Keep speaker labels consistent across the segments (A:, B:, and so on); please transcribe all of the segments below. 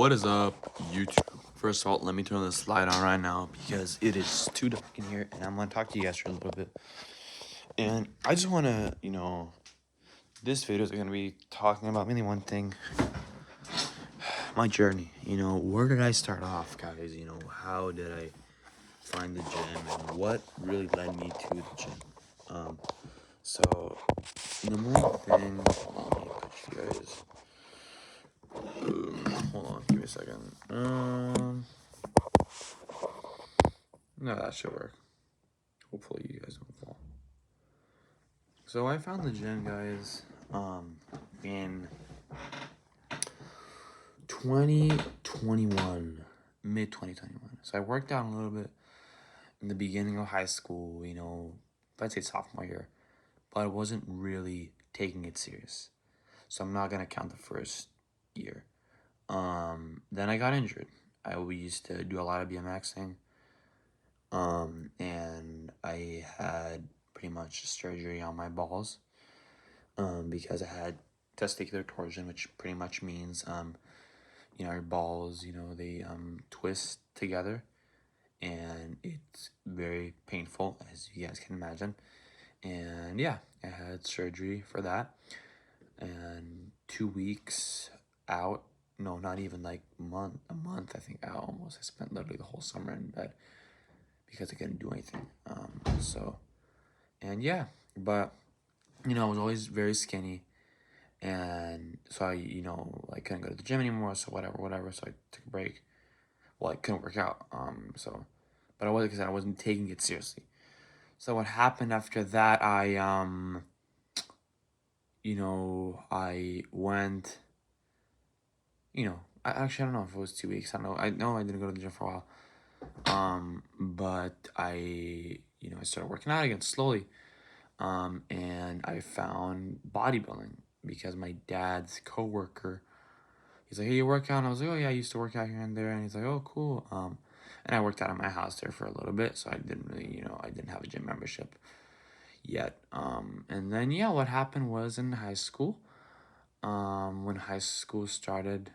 A: What is up, YouTube? First of all, let me turn this light on right now because it is too dark in here, and I'm gonna talk to you guys for a little bit. And I just wanna, this video is gonna be talking about mainly one thing: my journey. Where did I start off, guys? How did I find the gym, and what really led me to the gym? So number one thing. Hold on, let me put you guys. Hold on, give me a second. No, that should work. Hopefully you guys don't fall. So I found the gym, guys, in 2021, mid 2021. So I worked out a little bit in the beginning of high school, I'd say sophomore year, but I wasn't really taking it serious. So I'm not gonna count the first year. Then I got injured. I used to do a lot of BMXing. And I had pretty much surgery on my balls. Because I had testicular torsion, which pretty much means, your balls, they twist together, and it's very painful, as you guys can imagine. And yeah, I had surgery for that, and 2 weeks out. No, not even like a month, I think, out almost. I spent literally the whole summer in bed because I couldn't do anything. And yeah, but I was always very skinny. And so I couldn't go to the gym anymore. So whatever. So I took a break. Well, I couldn't work out. But I wasn't, because I wasn't taking it seriously. So what happened after that? I went. I don't know if it was 2 weeks. I don't know. I know I didn't go to the gym for a while. But I started working out again slowly. And I found bodybuilding because my dad's coworker, he's like, hey, you work out? And I was like, oh yeah, I used to work out here and there. And he's like, oh, cool. And I worked out at my house there for a little bit, so I didn't really, I didn't have a gym membership yet. And then yeah, what happened was in high school, when high school started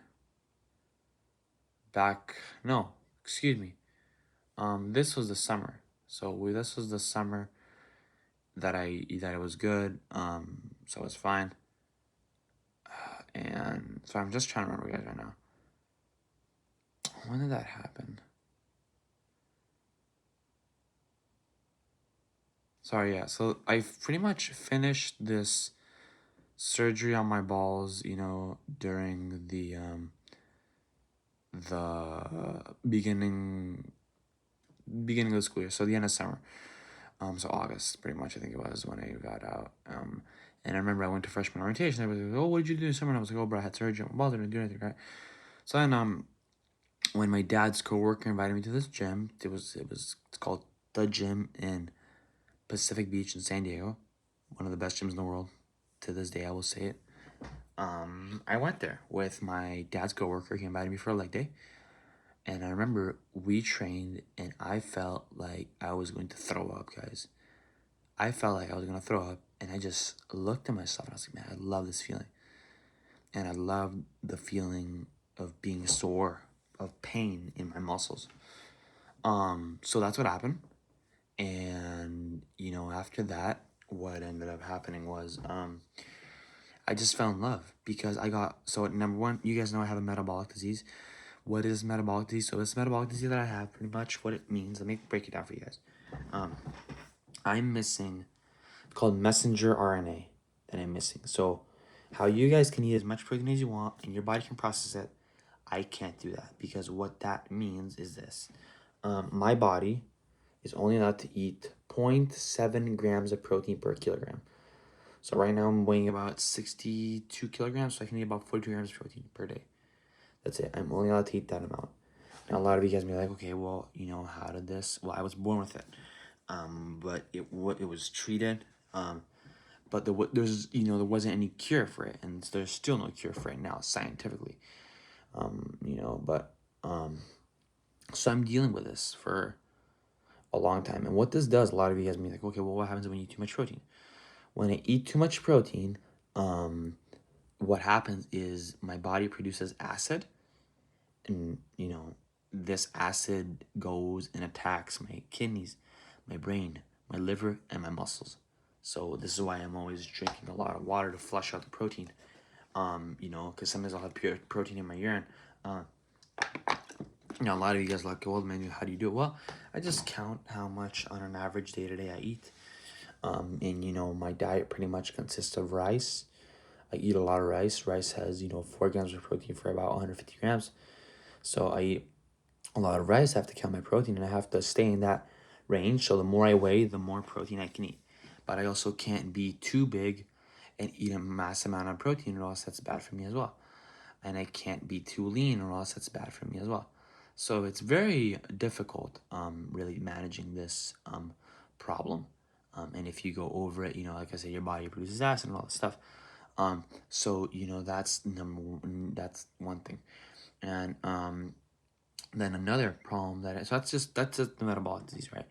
A: back, no, excuse me. This was the summer. This was the summer that it was good. So it was fine. And so I'm just trying to remember, guys, right now. When did that happen? Sorry, yeah. So I pretty much finished this surgery on my balls, during the beginning of the school year, so the end of summer. So August, pretty much, I think it was when I got out. And I remember I went to freshman orientation. Everybody was like, "Oh, what did you do this summer?" And I was like, "Oh, bro, I had surgery on my balls. I didn't do anything, right?" So then, when my dad's coworker invited me to this gym, it's called The Gym in Pacific Beach in San Diego, one of the best gyms in the world. To this day, I will say it. I went there with my dad's coworker. He invited me for a leg day, and I remember we trained, and I felt like I was going to throw up, guys. I felt like I was gonna throw up, and I just looked at myself and I was like, man, I love this feeling, and I love the feeling of being sore, of pain in my muscles. So that's what happened. And after that, what ended up happening was I just fell in love because number one, you guys know I have a metabolic disease. What is metabolic disease? So this metabolic disease that I have, pretty much what it means, let me break it down for you guys. I'm missing, called messenger RNA that I'm missing. So how you guys can eat as much protein as you want and your body can process it, I can't do that, because what that means is this. My body is only allowed to eat 0.7 grams of protein per kilogram. So right now I'm weighing about 62 kilograms, so I can eat about 42 grams of protein per day. That's it. I'm only allowed to eat that amount. Now a lot of you guys may be like, okay, well, how did this? Well, I was born with it, but it was treated, but there wasn't any cure for it, and there's still no cure for it now scientifically. But so I'm dealing with this for a long time, and what this does, a lot of you guys may be like, okay, well, what happens when you eat too much protein? When I eat too much protein, what happens is my body produces acid, And, this acid goes and attacks my kidneys, my brain, my liver, and my muscles. So this is why I'm always drinking a lot of water to flush out the protein. Because sometimes I'll have pure protein in my urine. A lot of you guys are like, well, man, how do you do it? Well, I just count how much on an average day to day I eat. And my diet pretty much consists of rice. I eat a lot of rice. Rice has 4 grams of protein for about 150 grams. So I eat a lot of rice. I have to count my protein, and I have to stay in that range. So the more I weigh, the more protein I can eat. But I also can't be too big and eat a mass amount of protein, or else that's bad for me as well. And I can't be too lean, or else that's bad for me as well. So it's very difficult, really managing this problem. And if you go over it, like I said, your body produces acid and all this stuff. So that's one thing. And then another problem that's just the metabolic disease, right?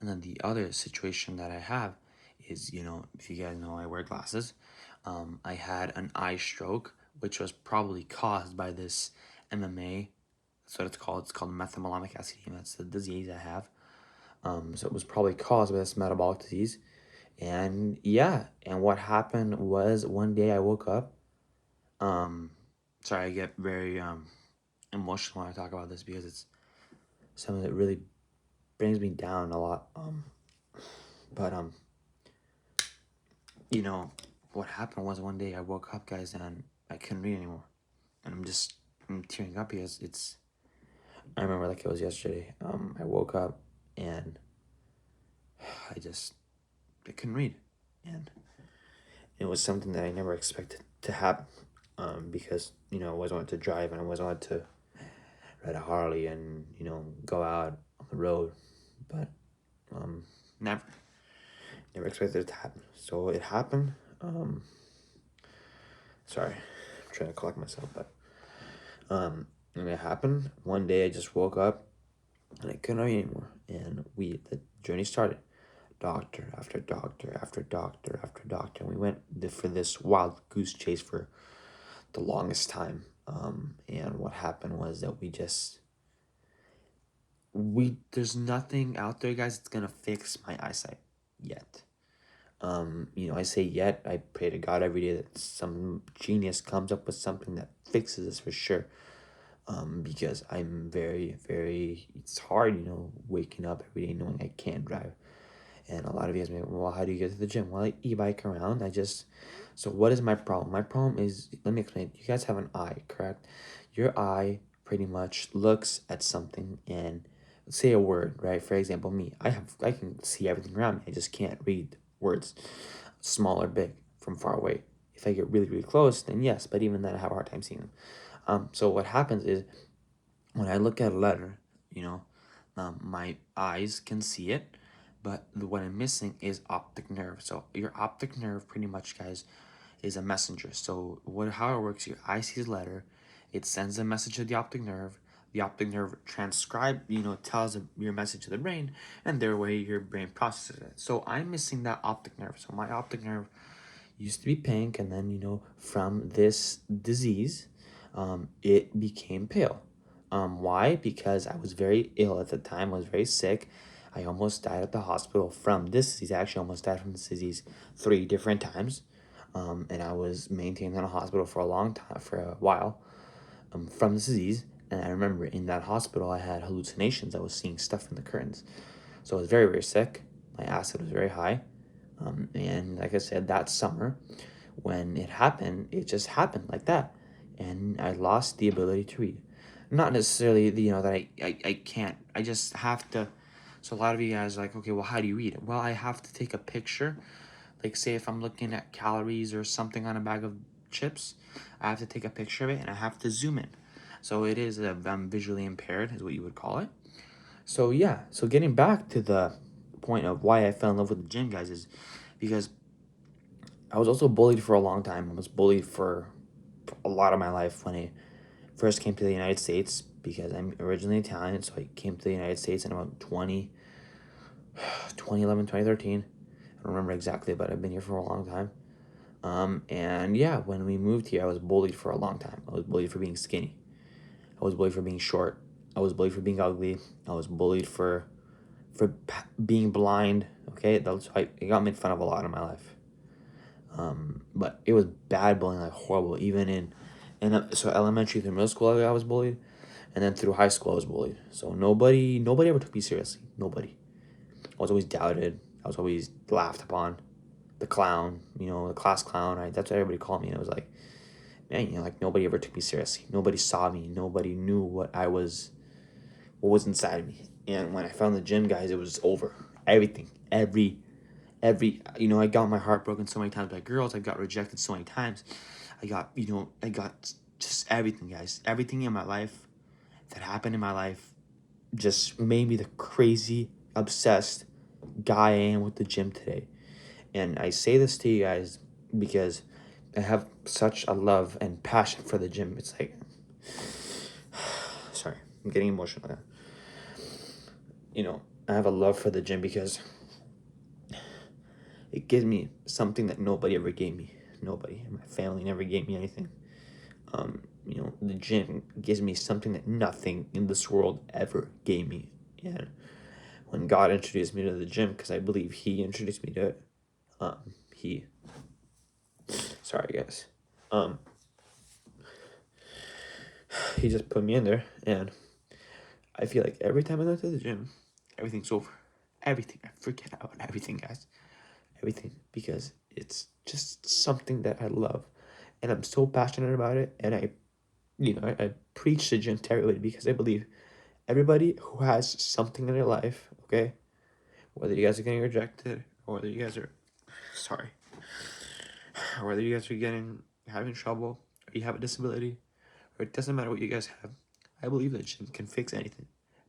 A: And then the other situation that I have is, if you guys know, I wear glasses. I had an eye stroke, which was probably caused by this MMA. That's what it's called. It's called methylmalonic acidemia. That's the disease I have. So it was probably caused by this metabolic disease. And yeah, and what happened was one day I woke up. Um, sorry, I get very emotional when I talk about this because it's something that really brings me down a lot. But what happened was one day I woke up, guys, and I couldn't read anymore, and I'm tearing up because I remember like it was yesterday. I woke up and I couldn't read, and it was something that I never expected to happen. Because I always wanted to drive and I always wanted to ride a Harley and go out on the road, but never expected it to happen. So it happened. Sorry, I'm trying to collect myself, but and it happened one day. I just woke up and I couldn't read anymore, and the journey started. Doctor after doctor after doctor after doctor. And we went for this wild goose chase for the longest time. And what happened was that there's nothing out there, guys, that's gonna fix my eyesight yet. I say yet. I pray to God every day that some genius comes up with something that fixes this for sure. Because I'm very, very. It's hard, waking up every day knowing I can't drive. And a lot of you guys may, well, how do you get to the gym? Well, I e-bike around. So what is my problem? My problem is, let me explain. You guys have an eye, correct? Your eye pretty much looks at something and say a word, right? For example, me, I can see everything around me. I just can't read words, small or big, from far away. If I get really, really close, then yes, but even then I have a hard time seeing them. So what happens is when I look at a letter, my eyes can see it, but what I'm missing is optic nerve. So your optic nerve, pretty much, guys, is a messenger. So how it works? Your eye sees a letter, it sends a message to the optic nerve. The optic nerve tells your message to the brain, and their way your brain processes it. So I'm missing that optic nerve. So my optic nerve used to be pink, and then from this disease, it became pale. Why? Because I was very ill at the time. I was very sick. I almost died at the hospital from this disease. I actually almost died from this disease 3 different times. And I was maintained in a hospital for a long time, for a while, from this disease. And I remember in that hospital, I had hallucinations. I was seeing stuff in the curtains. So I was very, very sick. My acid was very high. And like I said, that summer, when it happened, it just happened like that. And I lost the ability to read. Not necessarily, that I can't. I just have to. So a lot of you guys are like, okay, well, how do you read it? Well, I have to take a picture. Like, say if I'm looking at calories or something on a bag of chips, I have to take a picture of it and I have to zoom in. So it is, I'm visually impaired, is what you would call it. So yeah, so getting back to the point of why I fell in love with the gym, guys, is because I was also bullied for a long time. I was bullied for a lot of my life when I first came to the United States, because I'm originally Italian. So I came to the United States in about 2011, 2013. I don't remember exactly, but I've been here for a long time. And yeah, when we moved here, I was bullied for a long time. I was bullied for being skinny. I was bullied for being short. I was bullied for being ugly. I was bullied for being blind. Okay, that's why it got made fun of a lot in my life. But it was bad bullying, like horrible. Even so elementary through middle school, I was bullied, and then through high school, I was bullied. So nobody ever took me seriously. Nobody. I was always doubted. I was always laughed upon. The clown, the class clown. That's what everybody called me. And it was like, man, like nobody ever took me seriously. Nobody saw me. Nobody knew what was inside of me. And when I found the gym, guys, it was over. Everything, every, I got my heart broken so many times by girls. I got rejected so many times. I got just everything, guys. Everything in my life that happened in my life just made me the crazy, obsessed guy I am with the gym today. And I say this to you guys because I have such a love and passion for the gym. It's like, sorry, I'm getting emotional now. I have a love for the gym because it gives me something that nobody ever gave me. Nobody. My family never gave me anything. The gym gives me something that nothing in this world ever gave me. And when God introduced me to the gym, because I believe He introduced me to it, sorry guys, He just put me in there, and I feel like every time I go to the gym, everything's over. Everything. I forget about everything, guys. Everything. Because it's just something that I love. And I'm so passionate about it. And I preach the gym to everybody because I believe everybody who has something in their life, okay, whether you guys are getting rejected or whether you guys are, sorry, or whether you guys are having trouble or you have a disability, or it doesn't matter what you guys have, I believe the gym can fix anything.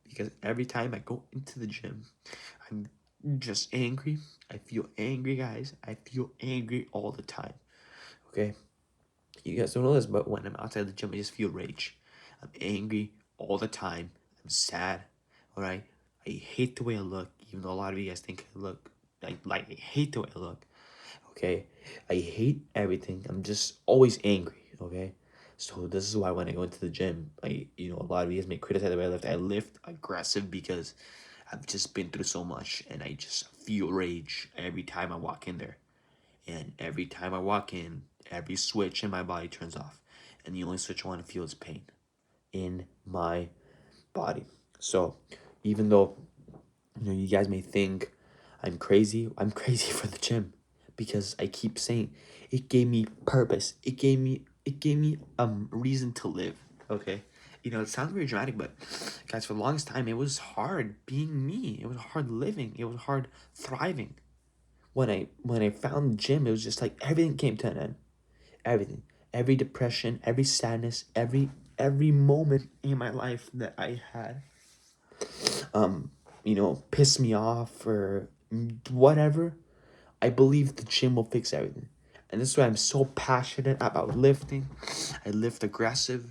A: Because every time I go into the gym, I'm just angry. I feel angry, guys. I feel angry all the time. Okay? You guys don't know this, but when I'm outside the gym, I just feel rage. I'm angry all the time. I'm sad. Alright? I hate the way I look, even though a lot of you guys think I look I hate the way I look. Okay? I hate everything. I'm just always angry. Okay? So this is why when I go into the gym, a lot of you guys may criticize the way I lift. I lift aggressive because I've just been through so much, and I just feel rage every time I walk in there. And every time I walk in, every switch in my body turns off, and the only switch I want to feel is pain in my body. So even though you guys may think I'm crazy for the gym, because I keep saying it gave me purpose. It gave me reason to live. Okay, it sounds very dramatic, but guys, for the longest time it was hard being me. It was hard living. It was hard thriving. When I found the gym, it was just like everything came to an end. Everything, every depression, every sadness, every moment in my life that I had piss me off or whatever, I believe the gym will fix everything. And this is why I'm so passionate about lifting. I lift aggressive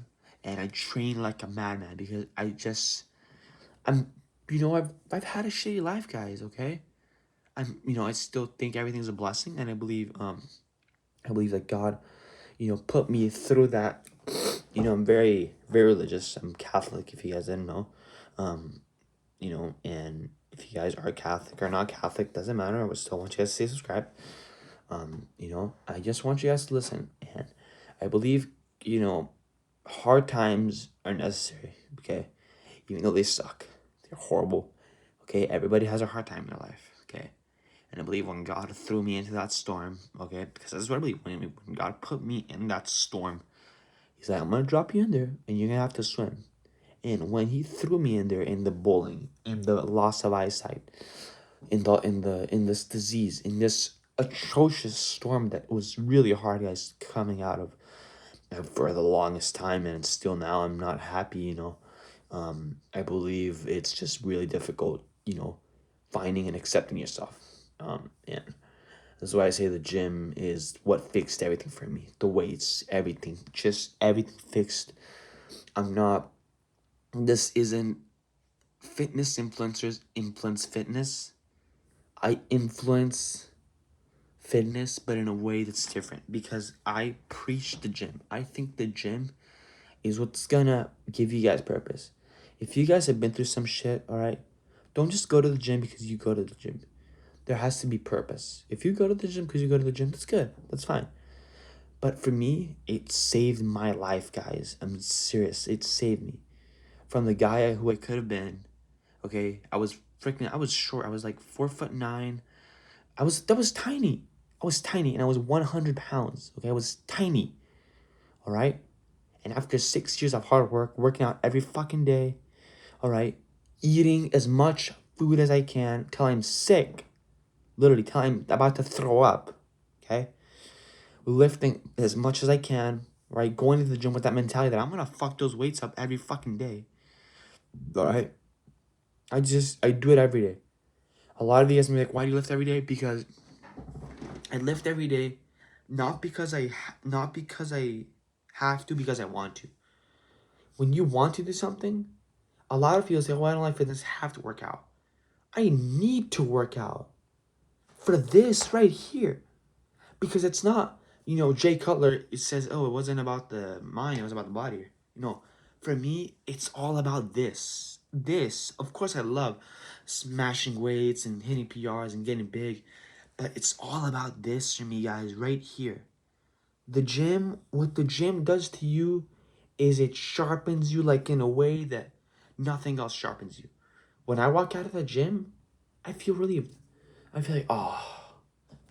A: and I train like a madman because I've had a shitty life, guys, okay? I still think everything's a blessing, and I believe that God, put me through that. I'm very, very religious. I'm Catholic, if you guys didn't know. And if you guys are Catholic or not Catholic, doesn't matter. I would still want you guys to stay subscribed. I just want you guys to listen. And I believe, hard times are necessary, okay? Even though they suck. They're horrible. Okay, everybody has a hard time in their life, okay? And I believe when God threw me into that storm, okay, because that's what I believe, when God put me in that storm, He's like, I'm gonna drop you in there and you're gonna have to swim. And when He threw me in there, in the bullying, in the loss of eyesight, in this disease, in this atrocious storm that was really hard, guys, coming out of for the longest time, and still now I'm not happy, I believe it's just really difficult, finding and accepting yourself. And that's why I say the gym is what fixed everything for me. The weights, everything, just everything fixed. This isn't fitness influencers influence fitness. I influence fitness, but in a way that's different because I preach the gym. I think the gym is what's gonna give you guys purpose. If you guys have been through some shit, all right, don't just go to the gym because you go to the gym. There has to be purpose. If you go to the gym because you go to the gym, that's good. That's fine. But for me, it saved my life, guys. I'm serious. It saved me from the guy who I could have been. Okay, I was short. I was like 4'9". That was tiny. I was tiny, and I was 100 pounds. Okay, I was tiny. All right. And after 6 years of hard work, working out every fucking day, all right, eating as much food as I can till I'm sick, literally till I'm about to throw up, okay, lifting as much as I can, right, going to the gym with that mentality that I'm gonna fuck those weights up every fucking day, all right. I do it every day. A lot of you guys may be like, why do you lift every day? Because I lift every day, not because I have to, because I want to. When you want to do something, a lot of people say, oh, I don't like fitness, have to work out. I need to work out for this right here. Because it's not, Jay Cutler, it says, oh, it wasn't about the mind, it was about the body. For me, it's all about this. This, of course, I love smashing weights and hitting PRs and getting big, but it's all about this for me, guys, right here. The gym, what the gym does to you is it sharpens you like in a way that nothing else sharpens you. When I walk out of the gym, I feel relieved. I feel like, oh,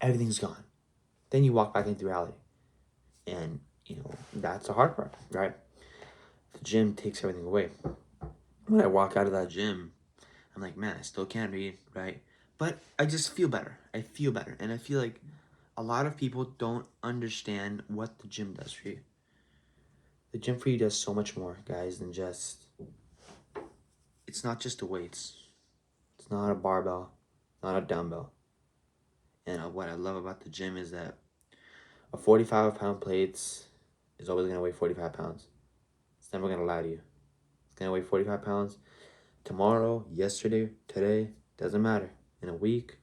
A: everything's gone. Then you walk back into reality. And, that's the hard part, right? The gym takes everything away. When I walk out of that gym, I'm like, man, I still can't read, right? But I just feel better. I feel better. And I feel like a lot of people don't understand what the gym does for you. The gym for you does so much more, guys, than just... It's not just the weights. It's not a barbell, not a dumbbell. And what I love about the gym is that a 45-pound plate is always going to weigh 45 pounds. It's never going to lie to you. It's going to weigh 45 pounds tomorrow, yesterday, today, doesn't matter. In a week,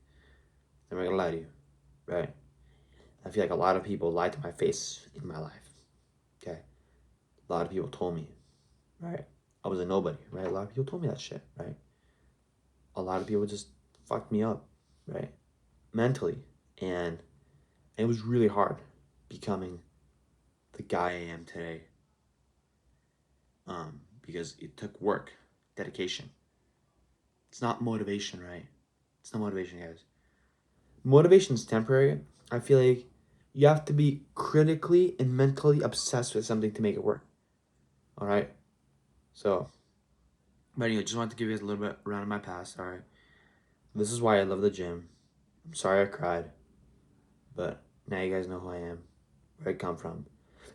A: it's never going to lie to you, right? I feel like a lot of people lied to my face in my life, okay? A lot of people told me, right? I was a nobody, right? A lot of people told me that shit, right? A lot of people just fucked me up, right? Mentally. And it was really hard becoming the guy I am today. Because it took work, dedication. It's not motivation, right? It's not motivation, guys. Motivation is temporary. I feel like you have to be critically and mentally obsessed with something to make it work. All right? So, but anyway, just wanted to give you guys a little bit around my past, all right? This is why I love the gym. I'm sorry I cried, but now you guys know who I am, where I come from,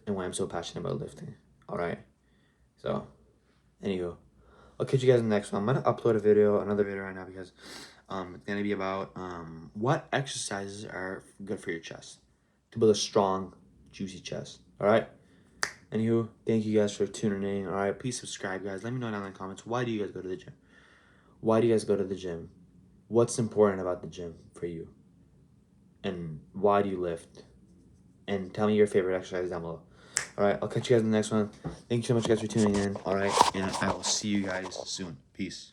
A: and why I'm so passionate about lifting, all right? So, anywho, I'll catch you guys in the next one. I'm going to upload another video right now, because it's going to be about what exercises are good for your chest to build a strong, juicy chest, all right? Anywho, thank you guys for tuning in, all right? Please subscribe, guys. Let me know down in the comments, why do you guys go to the gym? Why do you guys go to the gym? What's important about the gym for you? And why do you lift? And tell me your favorite exercise down below. All right, I'll catch you guys in the next one. Thank you so much, guys, for tuning in. All right, and I will see you guys soon. Peace.